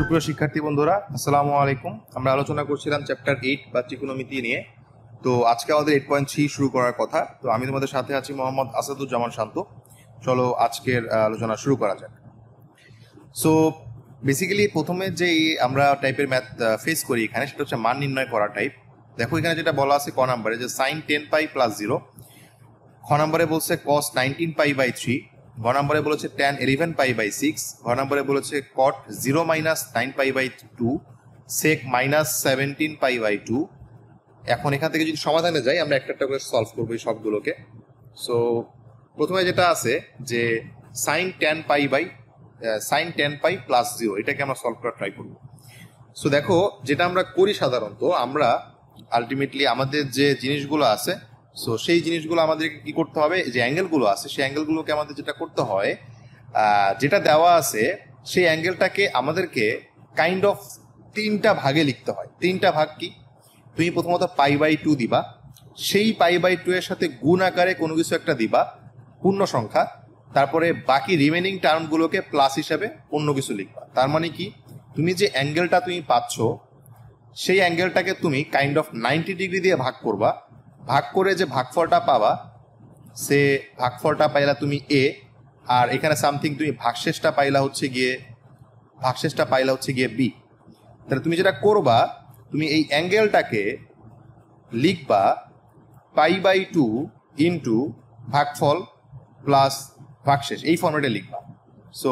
সুপ্রিয় শিক্ষার্থী বন্ধুরা, আসসালামু আলাইকুম। আমরা আলোচনা করছিলাম চ্যাপ্টার 8 বা ত্রিকোণমিতি নিয়ে। তো আজকে আমাদের 8.3 শুরু করার কথা। তো আমি তোমাদের সাথে আছি মোহাম্মদ আসাদুজ্জামান শান্ত। চলো আজকের আলোচনা শুরু করা যাক। সো বেসিক্যালি প্রথমে যে আমরা টাইপের ম্যাথ ফেস করি এখানে, সেটা হচ্ছে মান নির্ণয় করা টাইপ। দেখো এখানে যেটা বলা আছে ক নাম্বারে, যে সাইন 10 পাই প্লাস 0, খ নাম্বারে বলছে কস 19 পাই বাই 3, গ নম্বরে বলেছে tan 11 পাই বাই 6, ঘ নম্বরে বলেছে cot 0 minus 9 pi by 2, sec minus 17 pi by 2। এখন এখান থেকে যদি সমাধানে যাই, আমরা একটা একটা করে সলভ করবো এই সবগুলোকে। সো প্রথমে যেটা আছে যে সাইন 10 পাই প্লাস 0, এটাকে আমরা সলভ করার ট্রাই করবো। সো দেখো যেটা আমরা করি সাধারণত, আমরা আলটিমেটলি আমাদের যে জিনিসগুলো আছে, সো সেই জিনিসগুলো আমাদেরকে কি করতে হবে, যে অ্যাঙ্গেলগুলো আছে সেই অ্যাঙ্গেলগুলোকে আমাদের যেটা করতে হয়, যেটা দেওয়া আছে সেই অ্যাঙ্গেলটাকে আমাদেরকে কাইন্ড অফ তিনটা ভাগে লিখতে হয়। তিনটা ভাগ কি, তুমি প্রথমত পাই বাই 2 দিবা, সেই পাই বাই 2 এর সাথে গুণ আকারে কোনো কিছু একটা দিবা পূর্ণ সংখ্যা, তারপরে বাকি রিমেনিং টার্মগুলোকে প্লাস হিসাবে অন্য কিছু লিখবা। তার মানে কি, তুমি যে অ্যাঙ্গেলটা তুমি পাচ্ছ সেই অ্যাঙ্গেলটাকে তুমি কাইন্ড অফ 90 ডিগ্রি দিয়ে ভাগ করবা, ভাগ করে যে ভাগফলটা পাবা সে ভাগফলটা পাইলা তুমি এ, আর এখানে সামথিং তুমি ভাগশেষটা পাইলা হচ্ছে গিয়ে বি। তাহলে তুমি যেটা করবা, তুমি এই অ্যাঙ্গেলটাকে লিখবা পাই বাই 2 ইন্টু ভাগফল প্লাস ভাগশেষ, এই ফর্মেটে লিখবা। সো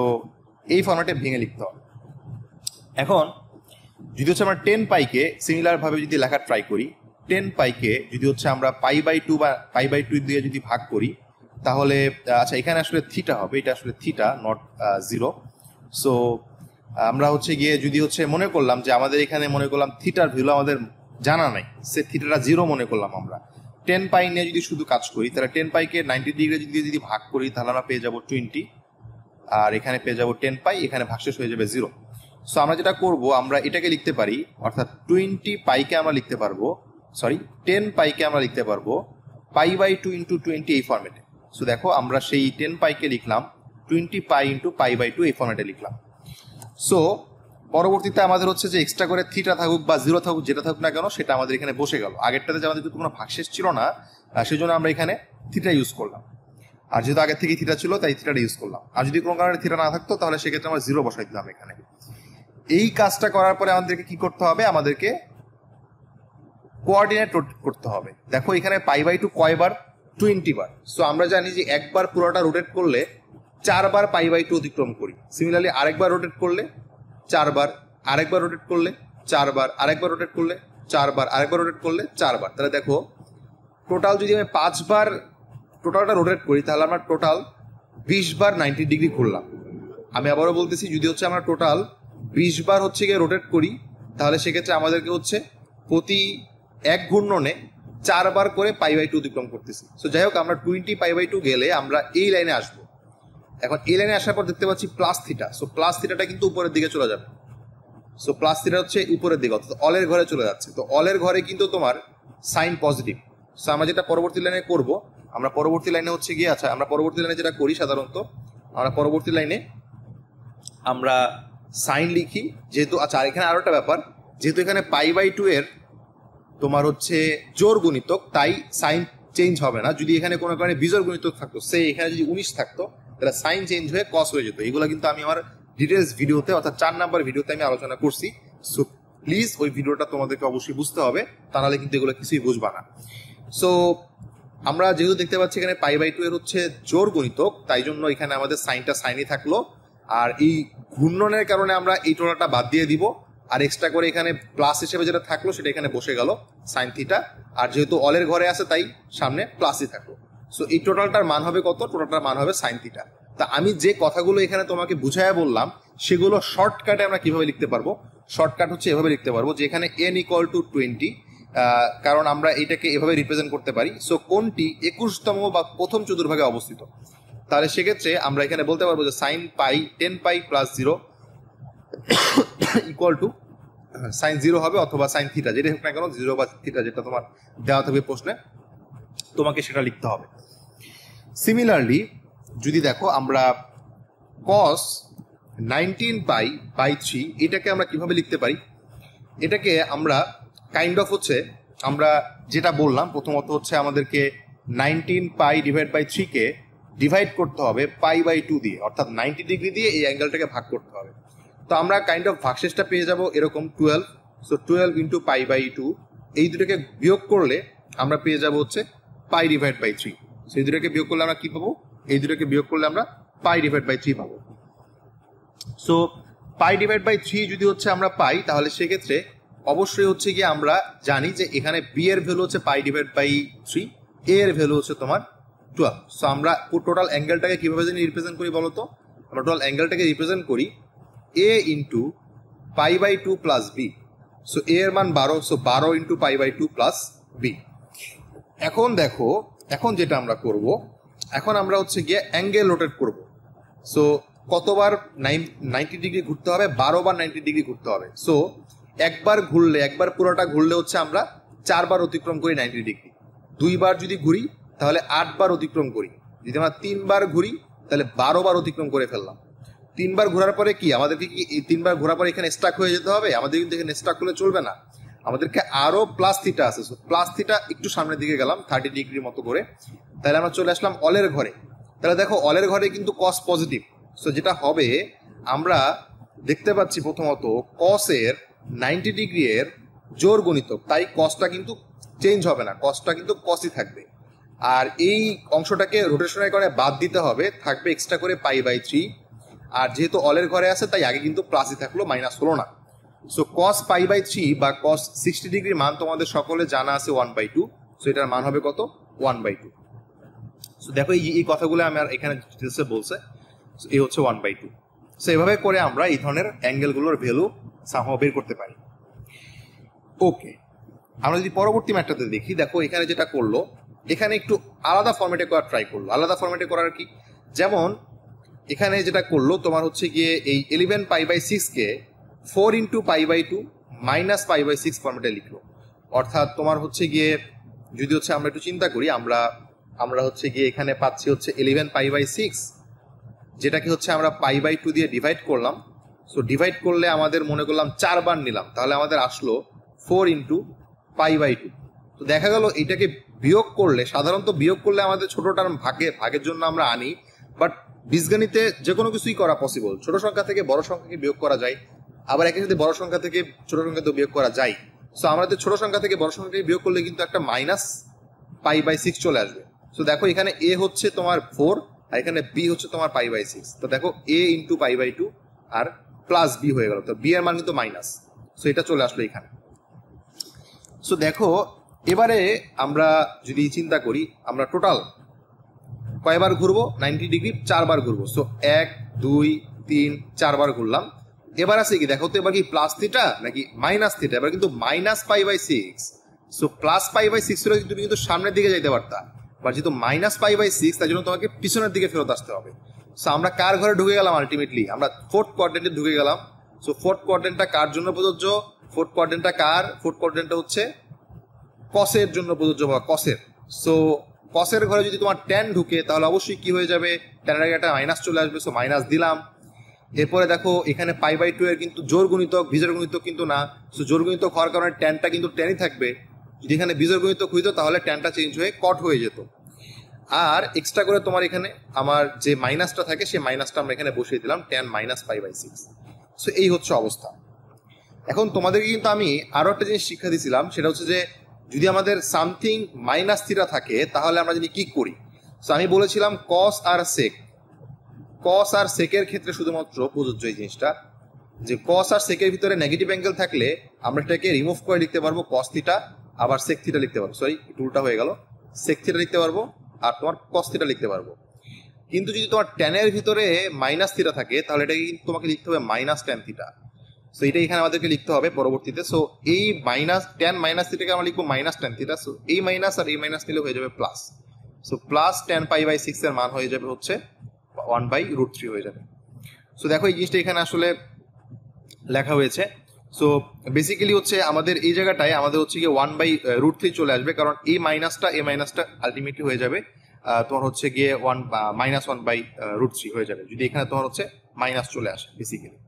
এই ফর্মেটে ভেঙে লিখতে হবে। এখন যদি হচ্ছে আমরা 10 পাইকে সিমিলার ভাবে যদি লেখা ট্রাই করি, 10 পাইকে যদি হচ্ছে আমরা পাই বাই 2 বা পাই বাই 2 দিয়ে যদি ভাগ করি, তাহলে আচ্ছা এখানে আসলে থিটা হবে, এটা আসলে থিটা নট 0। সো আমরা হচ্ছে গিয়ে যদি হচ্ছে মনে করলাম যে আমাদের এখানে মনে করলাম থিটার ভ্যালু আমাদের জানা নাই, সে থিটাটা 0 মনে করলাম আমরা। 10 পাই নিয়ে যদি শুধু কাজ করি, তাহলে 10 পাইকে 90 ডিগ্রি যদি ভাগ করি, তাহলে আমরা পেয়ে যাবো 20, আর এখানে পেয়ে যাবো 10 পাই, এখানে ভাগশেষ হয়ে যাবে 0। সো আমরা যেটা করব, আমরা এটাকে লিখতে পারি, অর্থাৎ 20 পাইকে আমরা লিখতে পারবো, 10 পাইকে আমরা লিখতে পারবো পাই বাই 2 ইন্টু 20 এই ফর্মেটে। সো দেখো আমরা সেই 10 পাইকে লিখলাম 20 পাই ইন্টু পাই বাই 2 এই ফর্মেটে লিখলাম। সো পরবর্তীতে আমাদের হচ্ছে যে এক্সট্রা করে থিটা থাকুক বা 0 থাকুক, যেটা থাকুক না কেন, সেটা আমাদের এখানে বসে গেল। আগেরটাতে যে আমাদের কোনো ভাগশেষ ছিল না, সেই জন্য আমরা এখানে থিটা ইউজ করলাম, আর যেহেতু আগের থেকে থিটা ছিল তাই থিটাটা ইউজ করলাম। আর যদি কোনো কারণে থিটা না থাকতো, তাহলে সেক্ষেত্রে আমরা 0 বসাই দিলাম এখানে। এই কাজটা করার পরে আমাদেরকে কি করতে হবে, আমাদেরকে কোঅর্ডিনেট করতে হবে। দেখো এখানে পাই বাই 2 কয়বার, 20 বার। সো আমরা জানি যে একবার পুরোটা রোটেট করলে 4 বার পাই বাই 2 অতিক্রম করি। সিমিলারলি আরেকবার রোটেট করলে 4 বার, আরেকবার রোটেট করলে 4 বার, আরেকবার রোটেট করলে 4 বার, আরেকবার রোটেট করলে 4 বার। তাহলে দেখো টোটাল যদি আমি 5 বার টোটালটা রোটেট করি, তাহলে আমরা টোটাল 20 বার 90 ডিগ্রি ঘুরলাম। আমি আবারও বলতেছি, যদি হচ্ছে আমরা টোটাল 20 বার হচ্ছে গিয়ে রোটেট করি, তাহলে সেক্ষেত্রে আমাদেরকে হচ্ছে প্রতি এক ঘূর্ণনে 4 বার করে পাই বাই 2 অতিক্রম করতেছি। সো যাই হোক, আমরা 20 পাই বাই 2 গেলে আমরা এই লাইনে আসবো। এখন এই লাইনে আসার পর দেখতে পাচ্ছি প্লাস থিটা। সো প্লাস থিটাটা কিন্তু উপরের দিকে চলে যাবে। সো প্লাস থিটা হচ্ছে উপরের দিকে, অর্থাৎ অলের ঘরে চলে যাচ্ছে। তো অলের ঘরে কিন্তু তোমার সাইন পজিটিভ। সো আমরা যেটা পরবর্তী লাইনে করব, আমরা পরবর্তী লাইনে হচ্ছে গিয়ে, আচ্ছা আমরা পরবর্তী লাইনে যেটা করি সাধারণত, আমরা পরবর্তী লাইনে আমরা সাইন লিখি যেহেতু। আচ্ছা আর এখানে আরো একটা ব্যাপার, যেহেতু এখানে পাই বাই 2 এর তোমার হচ্ছে জোর গুণিতক, তাই সাইন চেঞ্জ হবে না। যদি এখানে কোনো কারণে বিজোড় গুণিতক থাকতো, সে এখানে যদি 19 থাকতো, তাহলে সাইন চেঞ্জ হয়ে কস হয়ে যেত। এগুলো কিন্তু আমি আমার ডিটেলস ভিডিওতে, অর্থাৎ 4 নাম্বার ভিডিওতে আমি আলোচনা করছি। সো প্লিজ ওই ভিডিওটা তোমাদেরকে অবশ্যই বুঝতে হবে, তা নাহলে কিন্তু এগুলো কিছুই বুঝবা না। সো আমরা যেহেতু দেখতে পাচ্ছি এখানে পাই বাই 2 এর হচ্ছে জোর গুণিতক, তাই জন্য এখানে আমাদের সাইনটা সাইনই থাকলো, আর এই ঘূর্ণনের কারণে আমরা এই টোটালটা বাদ দিয়ে দিব, আর এক্সট্রা করে এখানে প্লাস হিসেবে যেটা থাকলো সেটা এখানে বসে গেল সাইন থিটা। আর যেহেতু অলের ঘরে আছে তাই সামনে প্লাসই থাকলো। সো এই টোটালটার মান হবে কত, টোটালটার মান হবে সাইন থিটা। তা আমি যে কথাগুলো এখানে তোমাকে বুঝাইয়া বললাম, সেগুলো শর্টকাটে আমরা কিভাবে লিখতে পারবো, শর্টকাট হচ্ছে এভাবে লিখতে পারবো যে এখানে n ইকুয়াল টু 20, কারণ আমরা এটাকে এভাবে রিপ্রেজেন্ট করতে পারি। সো কোনটি 21তম বা প্রথম চতুর্ভাগে অবস্থিত, তাহলে সেক্ষেত্রে আমরা এখানে বলতে পারবো যে sine pi 10 pi plus 0 equal to sine 0 হবে, অথবা সাইন থিটা, যেটা হোক না কেন, 0 বা থিটা যেটা তোমার দেওয়া থাকবে প্রশ্নে, তোমাকে সেটা লিখতে হবে। সিমিলারলি যদি দেখো আমরা কস 19π/3 এটাকে আমরা কিভাবে লিখতে পারি? এটাকে আমরা কাইন্ড অফ হচ্ছে আমরা যেটা বললাম প্রথমত হচ্ছে আমাদেরকে 19π/3 কে ডিভাইড করতে হবে π/2 দিয়ে, অর্থাৎ 90 ডিগ্রি দিয়ে এই অ্যাঙ্গেলটাকে ভাগ করতে হবে। তো আমরা কাইন্ড অফ ভাগশেষটা পেয়ে যাব এরকম 12। সো 12 × π/2, এই দুটোকে বিয়োগ করলে আমরা পেয়ে যাব হচ্ছে π/3। সেই দুটোকে বিয়োগ করলে আমরা কি পাবো? এই দুটোকে বিয়োগ করলে আমরা π/3 পাবো। সো π/3 যদি হচ্ছে আমরা পাই, তাহলে সেক্ষেত্রে অবশ্যই হচ্ছে গিয়ে আমরা জানি যে এখানে বি এর ভ্যালু হচ্ছে π/3, এ এর ভ্যালু হচ্ছে তোমার 12। সো আমরা টোটাল অ্যাঙ্গেলটাকে কিভাবে জানি রিপ্রেজেন্ট করি বলো তো? আমরা টোটাল অ্যাঙ্গেলটাকে রিপ্রেজেন্ট করি a × π/2 প্লাস বি। সো এ এর মান 12, সো 12 × π/2 প্লাস বি। এখন দেখো, এখন যেটা আমরা করব, এখন আমরা হচ্ছে গিয়ে অ্যাঙ্গেল রোটেট করব। সো কতবার 90 ডিগ্রি ঘুরতে হবে? 12 বার 90 ডিগ্রি ঘুরতে হবে। সো একবার ঘুরলে, একবার পুরোটা ঘুরলে হচ্ছে আমরা 4 বার অতিক্রম করি 90 ডিগ্রি। 2 বার যদি ঘুরি তাহলে 8 বার অতিক্রম করি। যদি আমরা 3 বার ঘুরি তাহলে 12 বার অতিক্রম করে ফেললাম। 3 বার ঘোরার পরে কি আমাদেরকে কি এই 3 বার ঘোরার পরে এখানে স্টাক হয়ে যেতে হবে? আমাদের কিন্তু এখানে স্টাক হলে চলবে না, আমাদেরকে আরো প্লাস থিটা আছে। সো প্লাস থিটা একটু সামনের দিকে গেলাম 30 ডিগ্রির মতো করে, তাহলে আমরা চলে আসলাম অলের ঘরে। তাহলে দেখো অলের ঘরে কিন্তু কস পজিটিভ। সো যেটা হবে আমরা দেখতে পাচ্ছি প্রথমত কসের 90 ডিগ্রি এর জোর গণিতক, তাই কসটা কিন্তু চেঞ্জ হবে না, কসটা কিন্তু কসই থাকবে। আর এই অংশটাকে রোটেশনের কারণে বাদ দিতে হবে, থাকবে এক্সট্রা করে π/3। আর যেহেতু অলের ঘরে আছে তাই আগে কিন্তু প্লাসই থাকলো, মাইনাস হলো না। সো কস π/3 বা কস 60 ডিগ্রির মান তোমাদের সকলে জানা আছে 1/2। সো এটার মান হবে কত? 1/2। সো দেখো এই কথাগুলো আমি আর এখানে ডিটেলসে বলছে, এই হচ্ছে 1/2। সো এভাবে করে আমরা এই ধরনের অ্যাঙ্গেলগুলোর ভ্যালু সামহাও বের করতে পারি। ওকে, আমরা যদি পরবর্তী ম্যাটটাতে দেখি, দেখো এখানে যেটা করলো, এখানে একটু আলাদা ফরম্যাটে করার ট্রাই করলো। আলাদা ফরম্যাটে করার কি, যেমন এখানে যেটা করলো তোমার হচ্ছে গিয়ে এই 11π/6 কে 4 × π/2 মাইনাস π/6 ফরম্যাটে লিখলো। অর্থাৎ তোমার হচ্ছে গিয়ে যদি হচ্ছে আমরা একটু চিন্তা করি, আমরা হচ্ছে গিয়ে এখানে পাচ্ছি হচ্ছে 11π/6, যেটাকে হচ্ছে আমরা π/2 দিয়ে ডিভাইড করলাম। সো ডিভাইড করলে আমাদের মনে করলাম 4 বার নিলাম, তাহলে আমাদের আসলো 4 × π/2। তো দেখা গেল এটাকে বিয়োগ করলে, সাধারণত বিয়োগ করলে আমাদের ছোট টার্ম ভাগের জন্য আমরা আনি, বাট বীজগণিতে যে কোনো কিছুই করা পসিবল। ছোট সংখ্যা থেকে বড় সংখ্যাকে বিয়োগ করা যায়, আবার একই সাথে বড় সংখ্যা থেকে ছোট সংখ্যাতে বিয়োগ করা যায়। সো আমাদের ছোট সংখ্যা থেকে বড় সংখ্যাকে বিয়োগ করলে কিন্তু একটা মাইনাস π/6 চলে আসবে। সো দেখো এখানে এ হচ্ছে তোমার 4 আর এখানে বি হচ্ছে তোমার π/6। তো দেখো a × π/2 আর প্লাস বি হয়ে গেল, তো বি এর মান কিন্তু মাইনাস। সো এটা চলে আসলো এখানে। সো দেখো এবারে আমরা যদি চিন্তা করি, আমরা টোটাল কয়বার ঘুরবো? 90 ডিগ্রি 4 বার ঘুরবো। সো 1 2 3 4 বার ঘুরলাম। এবার আছে কি দেখো তো, এবার কি প্লাস থিটা নাকি মাইনাস থিটা? এবার কিন্তু মাইনাস π/6। সো প্লাস π/6 হলে তুমি কিন্তু সামনের দিকে যাইতে পারতা, বাট যেহেতু মাইনাস π/6 তাই জন্য তোমাকে পিছনের দিকে ফেরত আসতে হবে। সো আমরা কার ঘরে ঢুকে গেলাম? আলটিমেটলি আমরা ফোর্থ কোয়াড্রেন্টে ঢুকে গেলাম। সো ফোর্থ কোয়াড্রেন্টটা কার জন্য প্রযোজ্য? ফোর্থ কোয়াড্রেন্টটা কার? ফোর্থ কোয়াড্রেন্টটা হচ্ছে কসের জন্য প্রযোজ্য বা কসের। সো কসের ঘরে যদি তোমার ট্যান ঢুকে তাহলে অবশ্যই কি হয়ে যাবে? ট্যানের আগে একটা মাইনাস চলে আসবে। সো মাইনাস দিলাম। এরপরে দেখো এখানে π/2 এর কিন্তু জোর গুণিতক, বিজোড় গুণিতক কিন্তু না। সো জোর গুণিতক হওয়ার কারণে ট্যানটা কিন্তু ট্যানই থাকবে। যদি এখানে বিজোড় গুণিতক হইতো তাহলে ট্যানটা চেঞ্জ হয়ে কট হয়ে যেত। আর এক্সট্রা করে তোমার এখানে আমার যে মাইনাসটা থাকে সেই মাইনাসটা আমরা এখানে বসিয়ে দিলাম, ট্যান মাইনাস π/6। সো এই হচ্ছে অবস্থা। এখন তোমাদেরকে কিন্তু আমি আরো একটা জিনিস শিক্ষা দিয়েছিলাম, সেটা হচ্ছে যে যদি আমাদের সামথিং মাইনাস থিটা থাকে তাহলে আমরা যদি কি করি। সো আমি বলেছিলাম কস আর সেক, কস আর সেকের ক্ষেত্রে শুধুমাত্র প্রযোজ্য এই জিনিসটা, যে কস আর সেকের ভিতরে নেগেটিভ অ্যাঙ্গেল থাকলে আমরা এটাকে রিমুভ করে লিখতে পারবো কস থিটা, আবার সেক থিটা লিখতে পারবো। সরি, উল্টা হয়ে গেল, সেক থিটা লিখতে পারবো আর তোমার কস থিটা লিখতে পারবো। কিন্তু যদি তোমার ট্যানের ভিতরে মাইনাস থিটা থাকে তাহলে এটাকে কিন্তু তোমাকে লিখতে হবে মাইনাস ট্যান থিটা। সো এটা এখানে আমাদেরকে লিখতে হবে পরবর্তীতে। সো এই মাইনাস ট্যান মাইনাস থিটাকে আমরা লিখবো মাইনাস ট্যান থিটা। সো এই মাইনাস আর এই মাইনাস নিলে হয়ে যাবে প্লাস। সো প্লাস ট্যান π/6 এর মান হয়ে যাবে হচ্ছে 1/√3 হয়ে যাবে। সো দেখো এই জিনিসটা এখানে আসলে লেখা হয়েছে। সো বেসিক্যালি হচ্ছে আমাদের এই জায়গাটায় আমাদের হচ্ছে গিয়ে 1/√3 চলে আসবে, কারণ এই মাইনাসটা আলটিমেটলি হয়ে যাবে তোমার হচ্ছে গিয়ে -1/√3 হয়ে যাবে। যদি এখানে তোমার হচ্ছে মাইনাস চলে আসে বেসিক্যালি।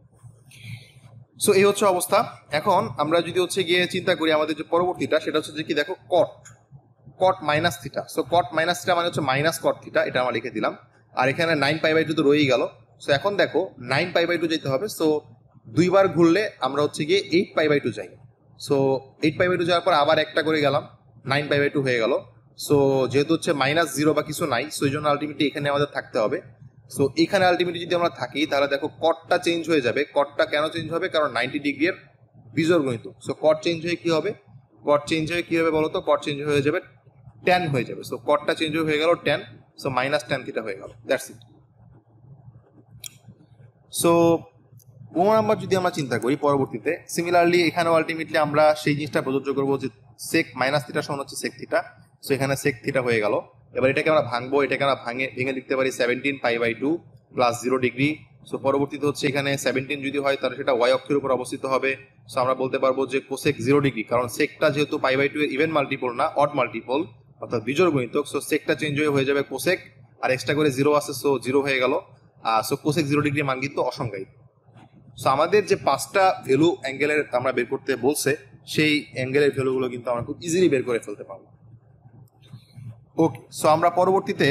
সো এই হচ্ছে অবস্থা। এখন আমরা যদি হচ্ছে গিয়ে চিন্তা করি আমাদের যে পরবর্তীটা, সেটা হচ্ছে যে কি দেখো cot cot minus theta. So cot minus theta মানে হচ্ছে মাইনাস কট থিটা, এটা আমরা লিখে দিলাম। আর এখানে 9π/2 তো রয়েই গেল। সো এখন দেখো 9π/2 যেতে হবে। সো দুইবার ঘুরলে আমরা হচ্ছে গিয়ে 8π/2 যাই। সো 8π/2 যাওয়ার পর আবার একটা করে গেলাম, 9π/2 হয়ে গেল। সো যেহেতু হচ্ছে -0 বা কিছু নাই, সো এই জন্য আলটিমেটলি এখানে আমাদের থাকতে হবে। সো এখানে আলটিমেটলি যদি আমরা থাকি তাহলে দেখো কটটা চেঞ্জ হয়ে যাবে। কটটা কেন চেঞ্জ হবে? কারণ 90 ডিগ্রির বিজোড় গণিত। সো কট চেঞ্জ হয়ে কি হবে? কট চেঞ্জ হয়ে কি হবে বলো তো? কট চেঞ্জ হয়ে যাবে ট্যান হয়ে যাবে। সো কটটা চেঞ্জ হয়ে গেল ট্যান। সো -tan থিটা হয়ে গেল, দ্যাটস ইট। সো 1 নাম্বার যদি আমরা চিন্তা করি পরবর্তীতে, সিমিলারলি এখানেও আলটিমেটলি আমরা সেই জিনিসটা প্রযোজ্য করবো যে সেক মাইনাস থিটা সমান হচ্ছে সেক থিটা। সো এখানে সেক থিটা হয়ে গেল। এবার এটাকে আমরা ভাঙবো, এটাকে আমরা ভেঙে লিখতে পারি 17π/2 প্লাস 0 ডিগ্রি। সো পরবর্তীতে হচ্ছে এখানে 17 যদি হয় তাহলে সেটা ওয়াই অক্ষের উপর অবস্থিত হবে। সো আমরা বলতে পারবো যে কোসেক 0 ডিগ্রি, কারণ সেকটা যেহেতু π/2 এর ইভেন মাল্টিপল না, অড মাল্টিপল, অর্থাৎ বিজোড় গুণিতক। সো সেকটা চেঞ্জ হয়ে যাবে কোসেক, আর এক্সট্রা করে 0 আছে, সো 0 হয়ে গেল। সো কোসেক 0 ডিগ্রি মান কিন্তু অসংজ্ঞায়িত। সো আমাদের যে 5টা ভ্যালু অ্যাঙ্গেলের আমরা বের করতে বলছে, সেই অ্যাঙ্গেলের ভ্যালুগুলো কিন্তু আমরা খুব ইজিলি বের করে ফেলতে পারবো। ওকে, সো আমরা পরবর্তীতে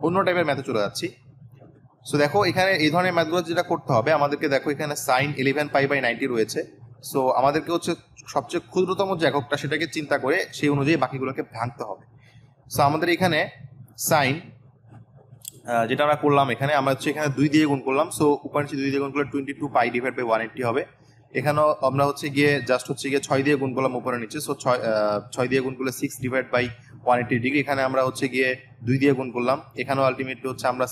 অন্য টাইপের ম্যাথে চলে যাচ্ছি। সো দেখো এখানে এই ধরনের ম্যাথগুলো যেটা করতে হবে আমাদেরকে, দেখো এখানে sin 11π/90 রয়েছে। সো আমাদেরকে হচ্ছে সবচেয়ে ক্ষুদ্রতম যে এককটা সেটাকে চিন্তা করে সেই অনুযায়ী বাকিগুলোকে ভাঙতে হবে। সো আমাদের এখানে সাইন যেটা আমরা করলাম, এখানে আমরা হচ্ছে এখানে 2 দিয়ে গুণ করলাম। সো উপর নিচে 2 দিয়ে গুণ করলে 22π/180 হবে। এখানেও আমরা হচ্ছে গিয়ে জাস্ট হচ্ছে গিয়ে 6 দিয়ে গুণ করলাম উপরে নিচে। সো 6 দিয়ে গুণ করলে 6/180 ডিগ্রি। এখানে আমরা হচ্ছে গিয়ে 2 দিয়ে গুণ করলাম। এখানেও আলটিমেটলি হচ্ছে আমরা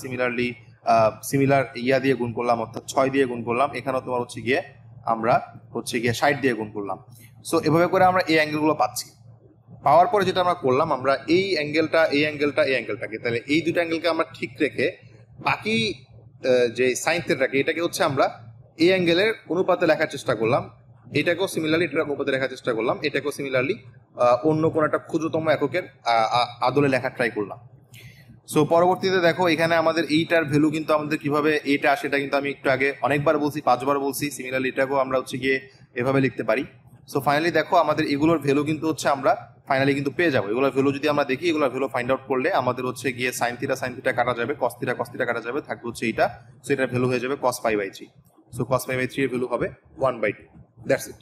সিমিলার দিয়ে গুণ করলাম, অর্থাৎ 6 দিয়ে গুণ করলাম। এখানেও তোমার হচ্ছে গিয়ে আমরা হচ্ছে গিয়ে 60 দিয়ে গুণ করলাম। সো এভাবে করে আমরা এই অ্যাঙ্গেলগুলো পাচ্ছি। পাওয়ার পরে যেটা আমরা করলাম, আমরা এই অ্যাঙ্গেলটাকে তাহলে এই দুটো অ্যাঙ্গেলকে আমরা ঠিক রেখে বাকি যে সাইন থিটাটাকে এটাকে হচ্ছে আমরা এই অ্যাঙ্গেলের অনুপাতে লেখার চেষ্টা করলাম। এটাকেও সিমিলারলি এটার অনুপাতে লেখার চেষ্টা করলাম। এটাকেও সিমিলারলি অন্য কোনো একটা ক্ষুদ্রতম এককের আদলে লেখা ট্রাই করলাম। সো পরবর্তীতে দেখো এখানে আমাদের এইটার ভ্যালু কিন্তু আমাদের কিভাবে এইটা আসে, এটা কিন্তু আমি একটু আগে অনেকবার বলছি, 5 বার বলছি। সিমিলারলি এটাকেও আমরা হচ্ছে গিয়ে এভাবে লিখতে পারি। সো ফাইনালি দেখো আমাদের এগুলোর ভ্যালু কিন্তু হচ্ছে আমরা ফাইনালি কিন্তু পেয়ে যাবো। এগুলোর ভ্যালু যদি আমরা দেখি, এগুলোর ভ্যালু ফাইন্ড আউট করলে আমাদের হচ্ছে গিয়ে সাইন থিটা কাটা যাবে, কস থিটা কাটা যাবে, থাকবে হচ্ছে এইটা। সো এটার ভ্যালু হয়ে যাবে cos π/3। সো cos π/3 এর ভ্যালু হবে 1/2, দ্যাটস ইট।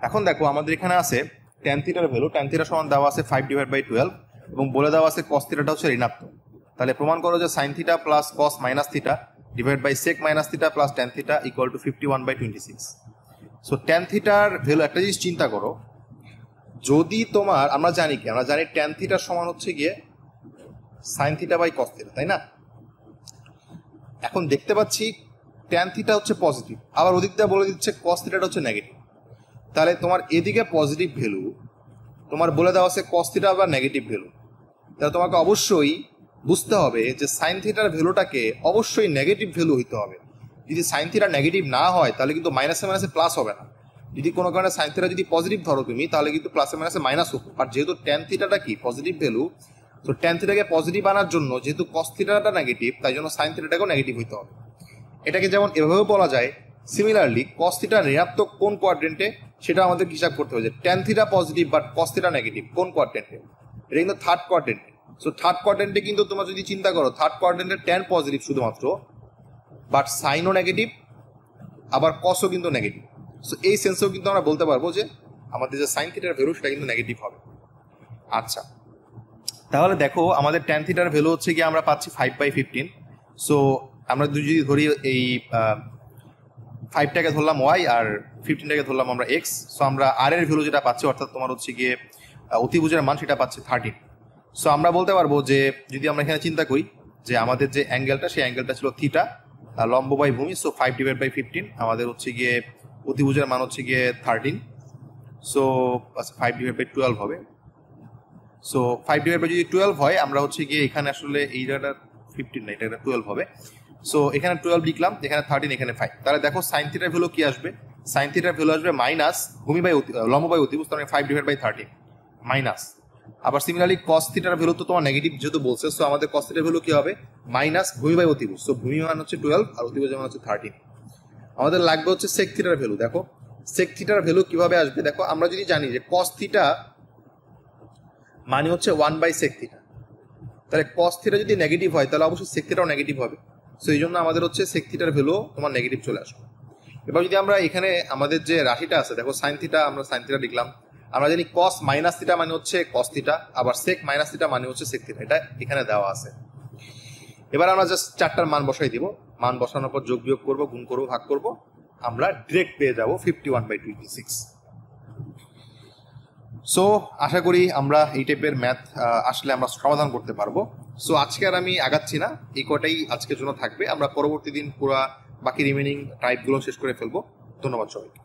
এখন দেখো আমাদের এখানে আছে tan থিটার ভ্যালু, tan থিটা সমান দেওয়া আছে 5/12 এবং বলে দেওয়া আছে cos থিটাটা হচ্ছে ঋণাত্মক। তাহলে প্রমাণ করো যে sin theta plus cos minus theta divide by sec minus theta plus tan theta equal to 51/26। So tan থিটার ভ্যালু, একটা জিনিস চিন্তা করো, যদি তোমার আমরা জানি tan থিটার সমান হচ্ছে গিয়ে sin theta by cos theta, তাই না? এখন দেখতে পাচ্ছি tan থিটা হচ্ছে পজিটিভ, আবার ওদিক দিয়ে বলে দিচ্ছে cos থিটাটা হচ্ছে নেগেটিভ। তাহলে তোমার এদিকে পজিটিভ ভ্যালু, তোমার বলে দেওয়া আছে cos থিটা আবার নেগেটিভ ভ্যালু। তাহলে তোমাকে অবশ্যই বুঝতে হবে যে সাইন থিটার ভ্যালুটাকে অবশ্যই নেগেটিভ ভ্যালু হইতে হবে। যদি সাইন থিটা নেগেটিভ না হয় তাহলে কিন্তু মাইনাসে মাইনাসে প্লাস হবে না। যদি কোনো কারণে সাইন থিটা যদি পজিটিভ ধরো তুমি, তাহলে কিন্তু প্লাসে মাইনাসে মাইনাস হতো। আর যেহেতু ট্যান থিটাটা কি পজিটিভ ভ্যালু, তো ট্যান থিটাকে পজিটিভ আনার জন্য যেহেতু কস থিটাটা নেগেটিভ, তাই জন্য সাইন থিটাটাকেও নেগেটিভ হইতে হবে। এটাকে যেমন এভাবেও বলা যায়, সিমিলারলি কস থিটা ঋণাত্মক কোন কোয়াড্রেন্টে সেটা আমাদের হিসাব করতে হবে যে tan theta positive but cos theta negative কোন কোয়াড্রেন্টে। এটা কিন্তু থার্ড কোয়াড্রেন্টে। সো থার্ড কোয়াড্রেন্টে কিন্তু তোমরা যদি চিন্তা করো, থার্ড কোয়াড্রেন্টে ট্যান পজিটিভ শুধুমাত্র, বাট সাইনও নেগেটিভ, আবার কসও কিন্তু নেগেটিভ। সো এই সেন্সেও কিন্তু আমরা বলতে পারবো যে আমাদের যে সাইন থিটার ভ্যালু সেটা কিন্তু নেগেটিভ হবে। আচ্ছা, তাহলে দেখো আমাদের ট্যান থিটার ভ্যালু হচ্ছে কি আমরা পাচ্ছি 5/15। সো আমরা যদি ধরি এই 5টাকে ধরলাম ওয়াই আর 15টাকে ধরলাম আমরা এক্স। সো আমরা আর এর ভ্যালু যেটা পাচ্ছি, অর্থাৎ তোমার হচ্ছে গিয়ে অতিভুজের মান, সেটা পাচ্ছি 13। সো আমরা বলতে পারবো যে যদি আমরা এখানে চিন্তা করি যে আমাদের যে অ্যাঙ্গেলটা, সেই অ্যাঙ্গেলটা ছিল থিটা, লম্ব বাই ভূমি। সো 5/15 আমাদের হচ্ছে গিয়ে অতিভুজের মান হচ্ছে গিয়ে 13। সো 5/12 হবে। সো 5/12 হয়, আমরা হচ্ছে গিয়ে এখানে আসলে এই জায়গাটা 15 না, এটা 12 হবে। সো এখানে 12 লিখলাম, এখানে 13, এখানে 5। তাহলে দেখো সাইন থিটার ভ্যালু কি আসবে? সাইন থিটার ভ্যালু আসবে মাইনাস ভূমি বাই লম্ব বাই অতিভুজ, তার মানে 5/13 মাইনাস আবার সিমিলারলি কস থিটার ভ্যালু তো তোমার নেগেটিভ যেহেতু বলছে, সো আমাদের কস থিটার ভ্যালু কি হবে মাইনাস ভূমি বাই অতিভুজ। সো ভূমি মান হচ্ছে 12 আর অতিভুজ মান হচ্ছে 13। আমাদের লাগবে হচ্ছে সেক থিটার ভ্যালু। দেখো সেক থিটার ভ্যালু কিভাবে আসবে, দেখো আমরা যদি জানি যে কস থিটা মানে হচ্ছে 1/sec থিটা, তাহলে কস থিটা যদি নেগেটিভ হয় তাহলে অবশ্যই সেক থিটাও নেগেটিভ হবে। সো এই জন্য আমাদের হচ্ছে সেক থিটার ভ্যালু তোমার নেগেটিভ চলে আসবে। এবার যদি আমরা এখানে আমাদের যে রাশিটা আছে দেখো সাইন থিটা, আমরা সাইন থিটা লিখলাম। আমরা জানি কস মাইনাস থিটা মানে হচ্ছে কস থিটা, আবার সেক মাইনাস থিটা মানে হচ্ছে সেক থিটা, এটা এখানে দেওয়া আছে। এবার আমরা জাস্ট চারটার মান বসাই দিব, মান বসানোর পর যোগ বিয়োগ করবো, গুণ করবো, ভাগ করবো, আমরা ডিরেক্ট পেয়ে যাবো 51/26। সো আশা করি আমরা এই টাইপের ম্যাথ আসলে আমরা সমাধান করতে পারবো। সো আজকে আর আমি আগাচ্ছি না, এই কটাই আজকের জন্য থাকবে। আমরা পরবর্তী দিন পুরো বাকি রিমেনিং টাইপগুলো শেষ করে ফেলবো। ধন্যবাদ সবাইকে।